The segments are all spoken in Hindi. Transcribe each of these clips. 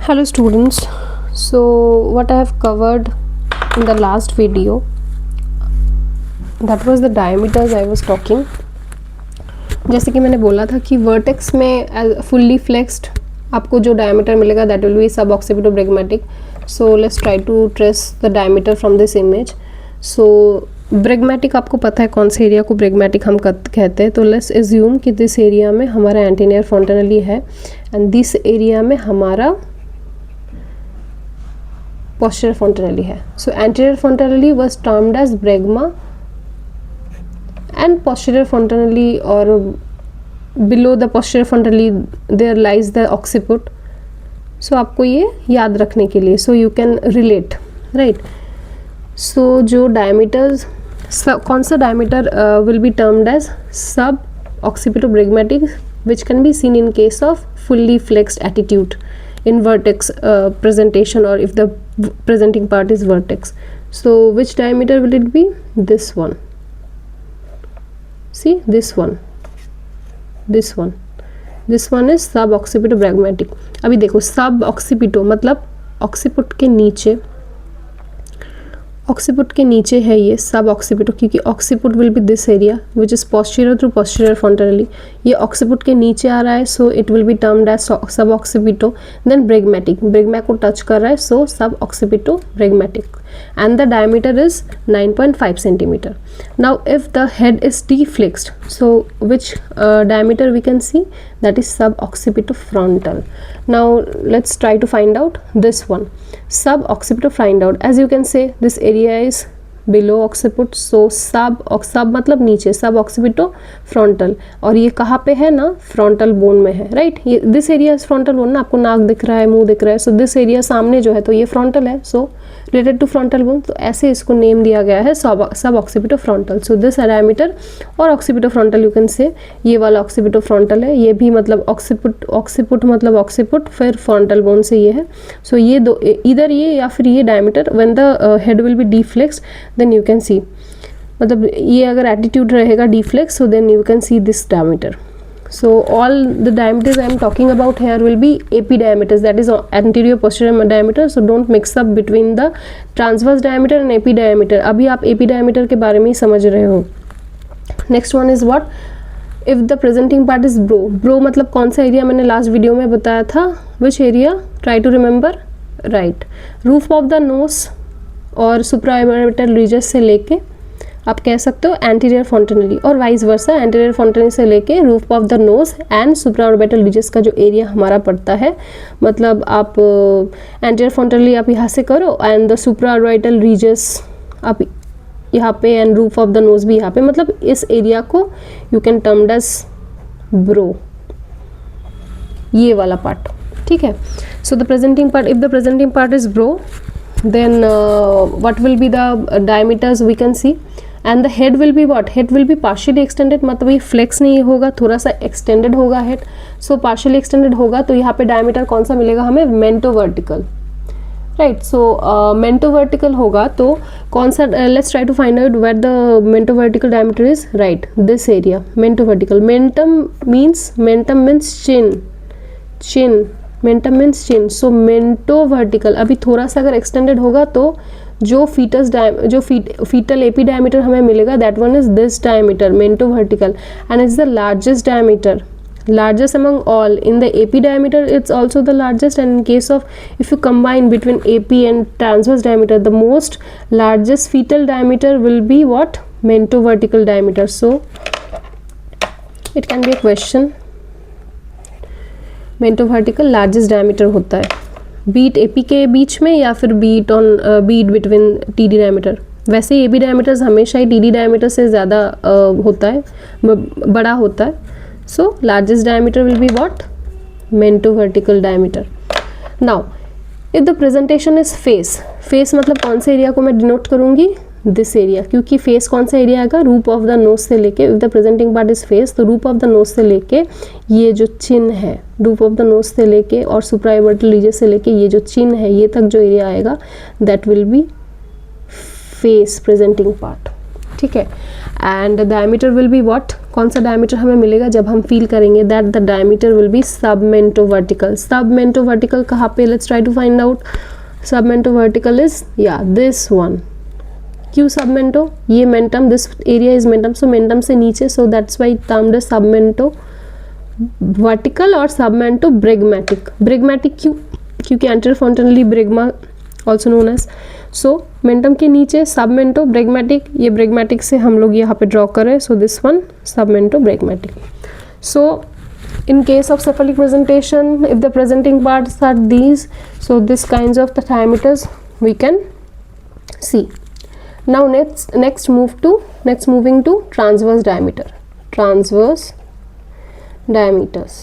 Hello students, so what I have covered in the last video, that was the diameters I was talking. जैसे कि मैंने बोला था कि वर्टेक्स में फुल्ली फ्लेक्स्ड आपको जो डायमीटर मिलेगा that will be sub occipito bregmatic. So let's try to trace the diameter from this image. So bregmatic आपको पता है कौन से एरिया को ब्रेगमेटिक हम कहते हैं. तो लेट्स एज्यूम कि दिस एरिया में हमारा एंटीनियर फ्रंटनली है एंड दिस एरिया में हमारा posterior frontanelli है. So anterior frontanelli was termed as bregma and posterior frontanelli or below the posterior frontanelli there lies the occiput. So आपको ये याद रखने के लिए so you can relate, right? So जो diameters कौन सा diameter will be termed as sub occipitobregmatic which can be seen in case of fully flexed attitude in vertex presentation or if the presenting part is vertex. So which diameter will it be? This one. See this one. This one is sub occipitobregmatic. अभी देखो sub occipito मतलब occiput के नीचे, ऑक्सीपुट के नीचे है ये सब ऑक्सीपिटो, क्योंकि occiput will be this area which is posterior through posterior fontanelle. ये ऑक्सीपुट के नीचे आ रहा है so it will be termed as sub occipito. Then bregmatic, bregma को टच कर रहा है so sub occipito bregmatic and the diameter is 9.5 centimeter. Now if the head is deflexed, so which diameter we can see? That is suboccipitofrontal. Now let's try to find out this one. Suboccipitofrontal, as you can say this area is below occiput, so sub मतलब नीचे, सब ऑक्सीपिटो फ्रंटल. और ये कहाँ पे है ना, फ्रंटल बोन में है, राइट? ये this area is frontal bone ना, आपको नाक दिख रहा है, मुंह दिख रहा है, सो दिस एरिया सामने जो है तो ये फ्रंटल है, so related to frontal bone. तो ऐसे इसको नेम दिया गया है sub occipito frontal. So this diameter और occipito frontal you can say, ये वाला ऑक्सीपिटो फ्रंटल है, ये भी मतलब ऑक्सीपुट मतलब ऑक्सीपुट फिर फ्रंटल बोन से ये है. सो ये दो, इधर ये या फिर ये diameter when the head will be deflexed then you can see, मतलब ये अगर एटीट्यूड रहेगा deflex so then you can see this diameter. So all the diameters I am talking about here will be AP diameters, that is anterior posterior diameter. So don't mix up between the transverse diameter and AP diameter. अभी आप AP diameter के बारे में ही समझ रहे हो. Next one is what? If the presenting part is bro. Bro मतलब कौन सा एरिया मैंने लास्ट वीडियो में बताया था? Which area? Try to remember. Right. Roof of the nose और supraorbital ridges से लेके आप कह सकते हो एंटीरियर फ्रंटनली, और वाइस वर्सा एंटीरियर फ्रंटनली से लेके roof of the nose and supraorbital ridges का जो एरिया हमारा पड़ता है, मतलब आप एंटीरियर फ्रंटनली आप यहाँ से करो एंड द सुप्राऑर्बिटल रीजस आप यहाँ पे and roof of the nose भी यहाँ पे, मतलब इस एरिया को you can termed as brow, ये वाला पार्ट, ठीक है. So the presenting part, if the presenting part is brow then what will be the diameters we can see, and the head will be what? Head will be partially extended, मतलब ये flex नहीं होगा, थोड़ा सा extended होगा head. So partially extended होगा तो यहाँ पे diameter कौन सा मिलेगा हमें? Mento vertical, right? So mento vertical होगा तो कौन सा, let's try to find out where the mento vertical diameter is. Right, this area, mento vertical. Mentum means chin. Mentum means chin. So mento vertical अभी थोड़ा सा अगर एक्सटेंडेड होगा तो जो फीटल एपी डायमीटर हमें मिलेगा that one is this diameter, mento vertical, and it's the largest diameter, largest among all. In the AP diameter it's also the largest, and in case of if you combine between AP and transverse diameter, the most largest fetal diameter will be what? Mento vertical diameter. So it can be a question. Mento vertical largest diameter होता है, बीट एपी के बीच में या फिर बीट बिटवीन टीडी डायमीटर. वैसे एपी डायमीटर्स हमेशा ही टीडी डायमीटर से ज़्यादा होता है, बड़ा होता है. So largest diameter will be what? Mento vertical diameter. Now if the presentation is face मतलब कौन से एरिया को मैं डिनोट करूँगी? दिस एरिया, क्योंकि फेस कौन सा एरिया आएगा? रूफ ऑफ द नोज से लेके, if the presenting part is face तो रूफ ऑफ द नोज से लेके ये जो चिन है, रूफ ऑफ द नोज से लेके और सुप्राऑर्बिटल रीजस से लेके ये जो चिन है ये तक जो एरिया आएगा that will be face presenting part, ठीक है. And the diameter will be what, कौन सा डायमीटर हमें मिलेगा जब हम फील करेंगे that the diameter will be submentovertical. Submentovertical कहाँ पे, let's try to find out. Submentovertical is या दिस वन. क्यों सबमेंटो, ये mentum, this area is mentum, so mentum से नीचे, so that's why termed is submento vertical और सबमेंटो ब्रेगमेटिक. ब्रेगमेटिक क्यों, क्योंकि एंटेरोफॉन्टनली ब्रेगमा ऑल्सो नोन एज. सो मेंटम के नीचे सबमेंटो ब्रेगमेटिक, ये ब्रेगमेटिक से हम लोग यहाँ पे ड्रॉ करें, so this one submento bregmatic. So in case of cephalic presentation, if the presenting parts are these, so this kinds of the diameters we can see. Now next moving to transverse diameter. Transverse diameters.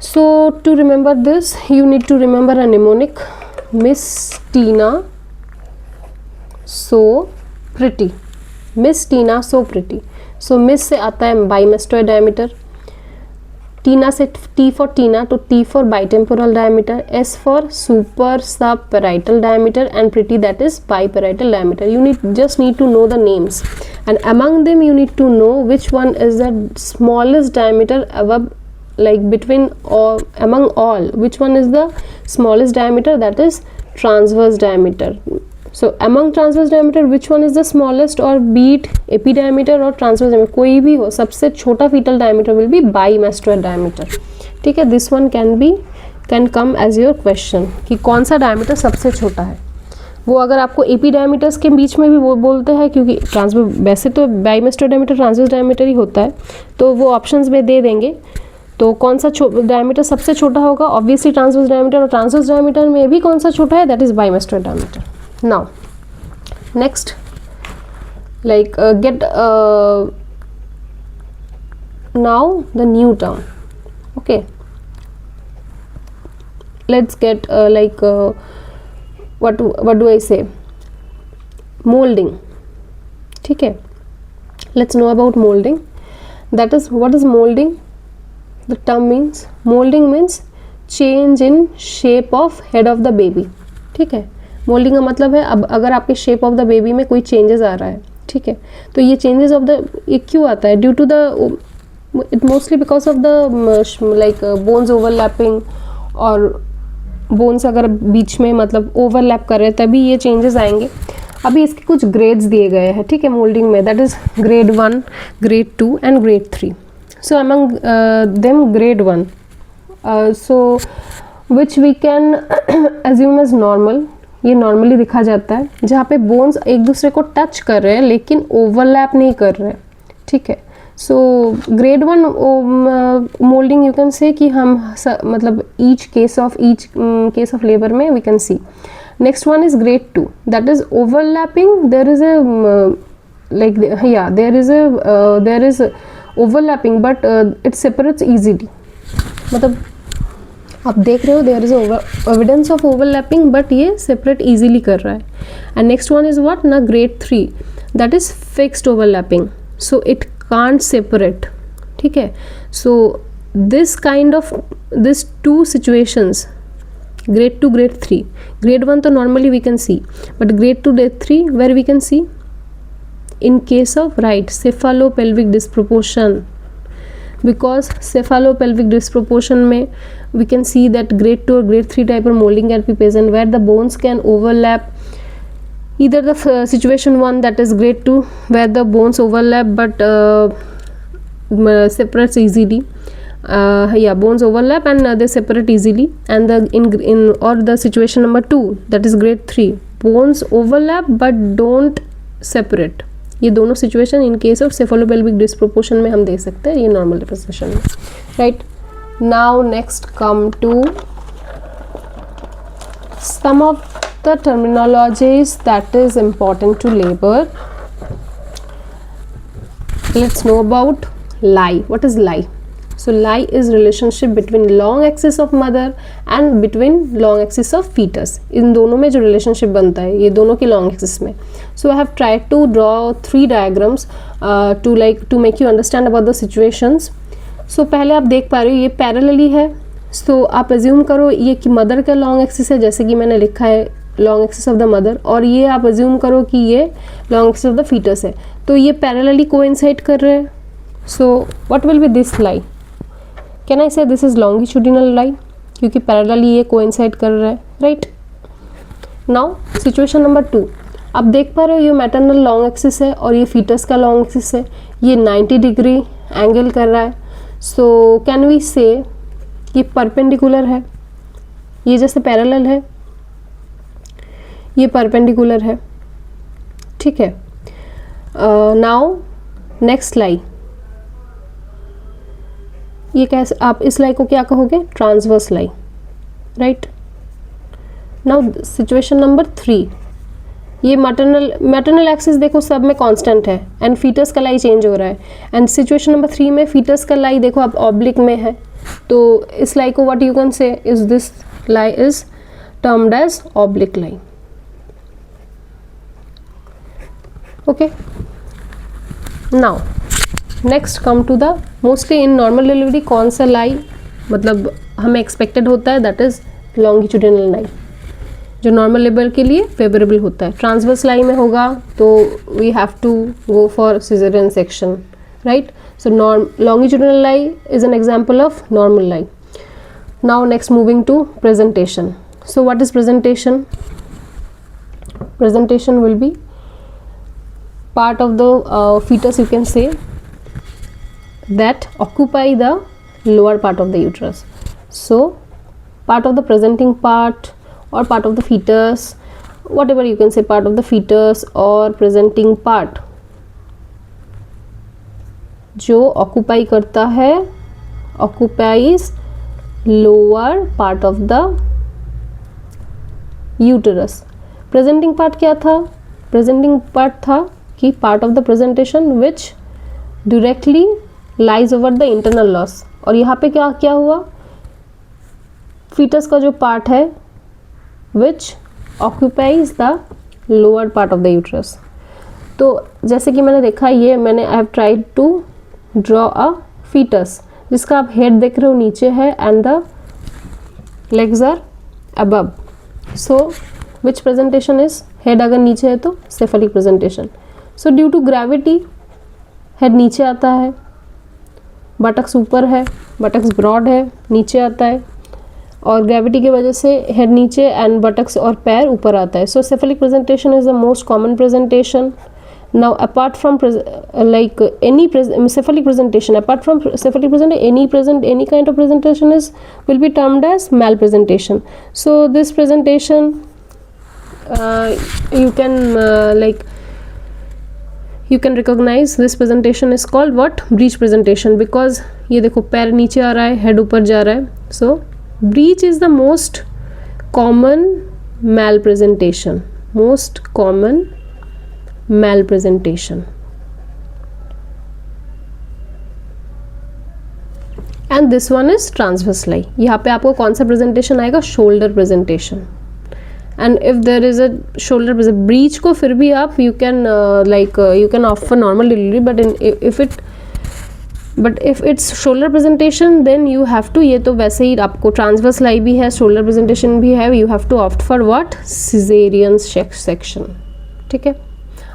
So to remember this, you need to remember a mnemonic. Miss Tina so pretty. Miss Tina so pretty. So miss से आता है bimastoid diameter. टीना से T for Tina to T for bitemporal diameter, S for super subparietal diameter and pretty that is biparietal diameter. You just need to know the names, and among them you need to know which one is the smallest diameter above, like between or among all, which one is the smallest diameter, that is transverse diameter. So among transverse diameter which one is the smallest, or be it AP diameter or transverse diameter, कोई भी हो, सबसे छोटा fetal diameter will be bimastoid diameter. ठीक है, this one can come as your question कि कौन सा diameter सबसे छोटा है. वो अगर आपको AP diameters के बीच में भी वो बोलते हैं, क्योंकि ट्रांसवर्स वैसे तो bimastoid diameter transverse diameter ही होता है, तो वो ऑप्शंस में दे देंगे. तो कौन सा डायमीटर सबसे छोटा होगा, ऑब्वियसली ट्रांसवर्स डायमीटर, और ट्रांसवर्स डायमीटर में भी कौन सा छोटा है, that is bimastoid diameter. Now next, like get now the new term. Okay, let's get what do I say, molding. ठीक है, let's know about molding. That is, what is molding? The term means, molding means change in shape of head of the baby. ठीक है, मोल्डिंग का मतलब है अब अगर आपके शेप ऑफ द बेबी में कोई चेंजेस आ रहा है, ठीक है, तो ये चेंजेस ऑफ द, ये क्यों आता है, due to the, it mostly because of the like bones overlapping, और बोन्स अगर बीच में मतलब ओवरलैप कर रहे हैं तभी ये चेंजेस आएंगे. अभी इसके कुछ ग्रेड्स दिए गए हैं, ठीक है, मोल्डिंग में, that is grade 1, grade 2 and grade 3. So among them grade 1, so which we can assume as normal. ये नॉर्मली दिखा जाता है जहाँ पे बोन्स एक दूसरे को टच कर रहे हैं लेकिन ओवरलैप नहीं कर रहे हैं, ठीक है. So grade 1 moulding you can say कि हम मतलब ईच केस ऑफ लेबर में we can see. Next one is grade 2, that is overlapping. There is a like या there is overlapping but it separates easily. मतलब आप देख रहे हो there is evidence of overlapping but ये सेपरेट इजीली कर रहा है. And next one is what ना, grade 3, that is fixed overlapping, so it can't separate. ठीक है, so this kind of this two situations, grade 2, grade 3, grade 1 तो normally we can see, but grade 2, grade 3 where we can see in case of right cephalopelvic disproportion, because cephalopelvic disproportion में we can see that grade 2 or grade 3 type of molding can be present where the bones can overlap. Either the situation 1 that is grade 2 where the bones overlap but separates easily. Bones overlap and they separate easily, and the in or the situation number 2 that is grade 3, bones overlap but don't separate. ये दोनों situation in case of cephalopelvic disproportion में हम दे सकते हैं, ये नॉर्मल रिप्रेजेंटेशन में. Right, now next come to some of the terminologies that is important to labour. Let's know about lie. What is lie? So lie is relationship between long axis of mother and between long axis of fetus. इन दोनों में जो relationship बनता है ये दोनों के long axis में. So I have tried to draw 3 diagrams to make you understand about the situations. So पहले आप देख पा रहे हो ये parallelly है. So आप assume करो ये कि mother का long axis है, जैसे कि मैंने लिखा है long axis of the mother, और ये आप अज्यूम करो कि ये long axis of the foetus है, तो ये पैरेलली कोइंसाइड कर रहे हैं. So what will be this lie? Can I say this is longitudinal लाई, क्योंकि पैरेलली ये कोइंसाइड कर रहा है, राइट. नाउ सिचुएशन नंबर 2, आप देख पा रहे हो ये मैटरनल लॉन्ग एक्सिस है और ये फीटस का लॉन्ग एक्सिस है, ये 90 डिग्री एंगल कर रहा है. सो कैन वी से ये परपेंडिकुलर है, ये जैसे पैरेलल है, ये परपेंडिकुलर है, ठीक है. नाउ नेक्स्ट लाई, ये कैसे, आप इस लाई को क्या कहोगे? ट्रांसवर्स लाई, राइट. नाउ सिचुएशन नंबर 3, ये मैटरनल एक्सिस देखो सब में कांस्टेंट है एंड फीटस का लाई चेंज हो रहा है. एंड सिचुएशन नंबर 3 में फीटस का लाई देखो आप ऑब्लिक में है, तो इस लाई को what you can say is this lie is termed as oblique lie. Okay. Now next come to the mostly in normal delivery कौन सा लाई मतलब हमें एक्सपेक्टेड होता है, दैट इज लॉन्गिट्यूडिनल लाई, जो नॉर्मल लेबर के लिए फेवरेबल होता है. ट्रांसवर्स लाई में होगा तो we have to go for caesarean section, right. So longitudinal lie is an example of normal lie. Now next moving to presentation. So what is presentation? Presentation will be part of the fetus, you can say, that occupy the lower part of the uterus. So part of the presenting part or part of the fetus, whatever you can say, part of the fetus or presenting part जो occupy करता है, occupies lower part of the uterus. presenting part क्या था? presenting part था कि part of the presentation which directly lies over the internal loss. और यहाँ पे क्या क्या हुआ? फीटस का जो पार्ट है which occupies the lower part of the uterus. तो जैसे कि मैंने देखा, ये मैंने I have tried to draw a fetus जिसका आप हेड देख रहे हो नीचे है and the legs are above. So which presentation is? Head अगर नीचे है तो cephalic presentation. So due to gravity head नीचे आता है, बटक्स ऊपर है, बटक्स ब्रॉड है, नीचे आता है, और ग्रेविटी की वजह से हेड नीचे एंड बटक्स और पैर ऊपर आता है. So cephalic presentation is the most common presentation. Now apart from like any cephalic presentation, apart from cephalic presentation, any kind of presentation will be termed as malpresentation. So this presentation you can recognize this presentation is called what? breech presentation, because ये देखो पैर नीचे आ रहा है, हेड ऊपर जा रहा है. so breech is the most common malpresentation, most common malpresentation. and this one is transverse lie. यहाँ पे आपको कौन सा presentation आएगा? shoulder presentation. and if there is a shoulder breech को फिर भी आप you can you can opt for normal delivery, but if it's shoulder presentation then you have to, ये तो वैसे ही आपको transverse lie भी है, shoulder presentation भी है, you have to opt for what? cesarean section. ठीक है.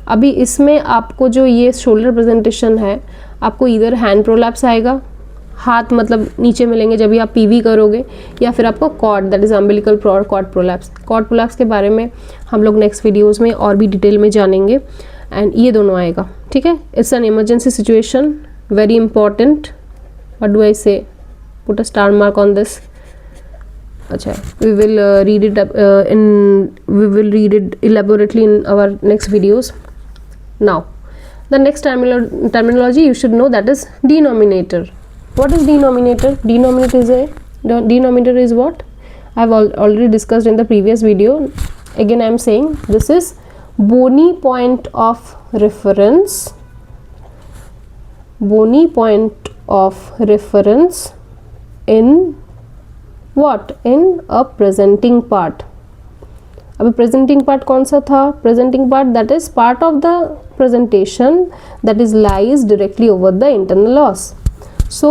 अभी इसमें आपको जो ये shoulder presentation है, आपको इधर hand prolapse आएगा, हाथ मतलब नीचे मिलेंगे जब भी आप पीवी करोगे, या फिर आपको cord that is umbilical cord prolapse. Cord prolapse के बारे में हम लोग नेक्स्ट वीडियोस में और भी डिटेल में जानेंगे. एंड ये दोनों आएगा, ठीक है. It's an emergency situation, very important. What do I say? Put a star mark on this. अच्छा, we will read it elaborately in our next videos. Now the next terminology you should know, that is denominator. What is denominator? Denominator is what? I have already discussed in the previous video. Again I am saying this is bony point of reference. Bony point of reference in what? In a presenting part. अभी presenting part कौन सा था? Presenting part, that is part of the presentation that is lies directly over the internal os. So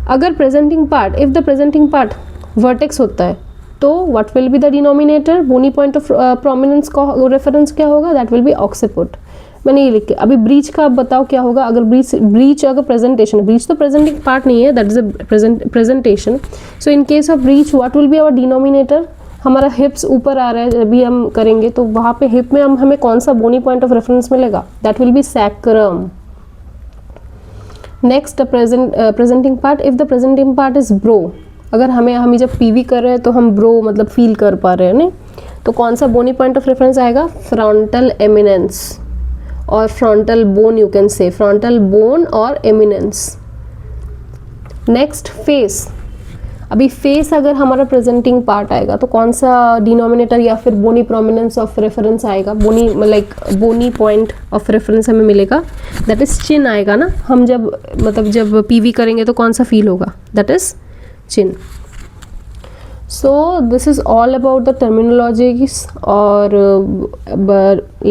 अगर presenting part, if the presenting part vertex होता है, तो what will be the denominator, bony point of prominence का रेफरेंस क्या होगा, दैट विल बी ऑक्सीपुट। मैंने ये लिख के, अभी ब्रीच का आप बताओ क्या होगा, अगर ब्रीच अगर प्रेजेंटेशन, ब्रीच तो प्रेजेंटिंग पार्ट नहीं है, that is a presentation. So in case of breech what will be our denominator, हमारा हिप्स ऊपर आ रहा है जब भी हम करेंगे, तो वहाँ पे हिप में हमें कौन सा बोनी पॉइंट ऑफ रेफरेंस मिलेगा, that will B sacrum. Next presenting part, if the presenting part is bro, अगर हम जब पीवी कर रहे हैं तो हम ब्रो मतलब फील कर पा रहे हैं नहीं, तो कौन सा बोनी पॉइंट ऑफ रेफरेंस आएगा, फ्रंटल एमिनेंस और फ्रंटल बोन, यू कैन से फ्रंटल बोन और एमिनेंस। नेक्स्ट फेस, अभी फेस अगर हमारा प्रेजेंटिंग पार्ट आएगा तो कौन सा डिनोमिनेटर या फिर बोनी प्रोमिनेंस ऑफ रेफरेंस आएगा, bony like bony point of reference हमें मिलेगा, दैट इज चिन आएगा ना। हम जब मतलब जब पीवी करेंगे तो कौन सा फील होगा, that is chin. So this is all about the terminologies or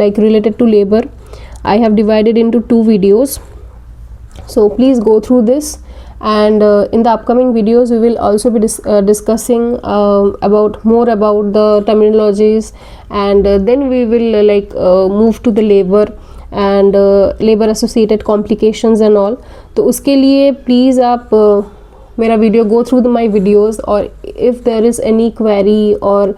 like related to labor. I have divided into 2 videos, so please go through this, and in the upcoming videos we will also be discussing about more about the terminologies, and then we will move to the labor and labor associated complications and all. तो उसके लिए please आप मेरा video go through my videos, और if there is any query और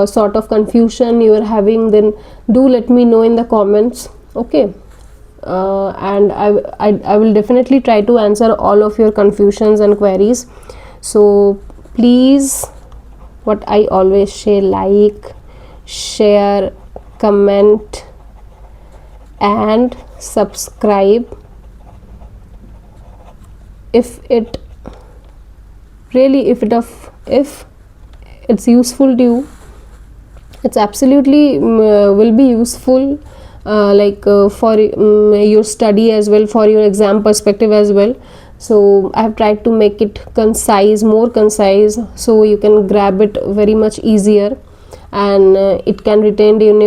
sort of confusion you are having, then do let me know in the comments, okay? And I will definitely try to answer all of your confusions and queries. So please, what I always say, like, share, comment and subscribe if it's useful to you. It's absolutely will be useful for your study as well, for your exam perspective as well. So I have tried to make it concise, more concise, so you can grab it very much easier, and it can be retained in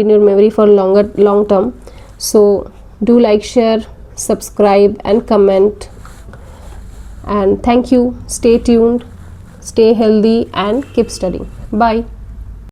your memory for long term. So do like, share, subscribe and comment, and thank you. Stay tuned, stay healthy and keep studying. Bye.